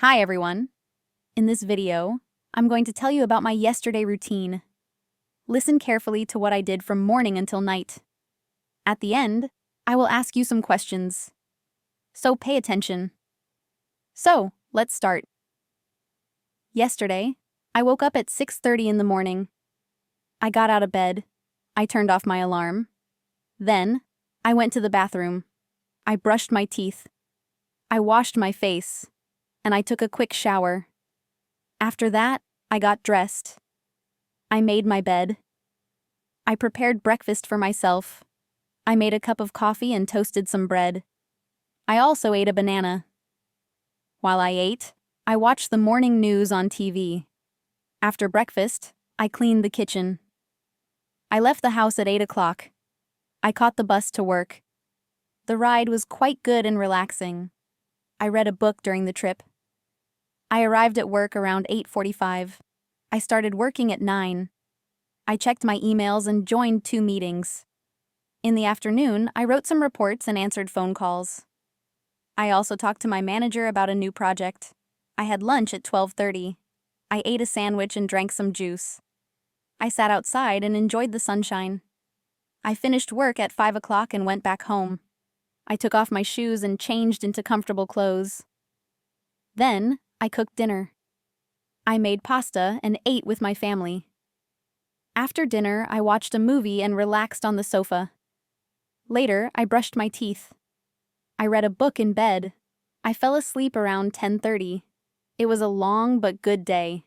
Hi everyone. In this video, I'm going to tell you about my yesterday routine. Listen carefully to what I did from morning until night. At the end, I will ask you some questions. So pay attention. So, let's start. Yesterday, I woke up at 6:30 in the morning. I got out of bed. I turned off my alarm. Then, I went to the bathroom. I brushed my teeth. I washed my face. And I took a quick shower. After that, I got dressed. I made my bed. I prepared breakfast for myself. I made a cup of coffee and toasted some bread. I also ate a banana. While I ate, I watched the morning news on TV. After breakfast, I cleaned the kitchen. I left the house at 8 o'clock. I caught the bus to work. The ride was quite good and relaxing. I read a book during the trip. I arrived at work around 8:45. I started working at 9. I checked my emails and joined 2 meetings. In the afternoon, I wrote some reports and answered phone calls. I also talked to my manager about a new project. I had lunch at 12:30. I ate a sandwich and drank some juice. I sat outside and enjoyed the sunshine. I finished work at 5 o'clock and went back home. I took off my shoes and changed into comfortable clothes. Then, I cooked dinner. I made pasta and ate with my family. After dinner, I watched a movie and relaxed on the sofa. Later, I brushed my teeth. I read a book in bed. I fell asleep around 10:30. It was a long but good day.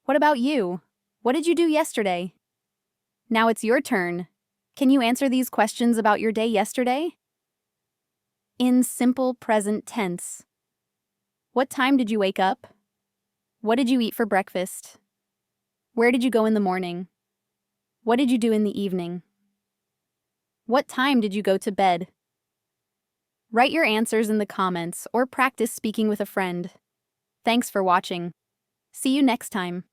What about you? What did you do yesterday? Now it's your turn. Can you answer these questions about your day yesterday? In simple present tense. What time did you wake up? What did you eat for breakfast? Where did you go in the morning? What did you do in the evening? What time did you go to bed? Write your answers in the comments or practice speaking with a friend. Thanks for watching. See you next time.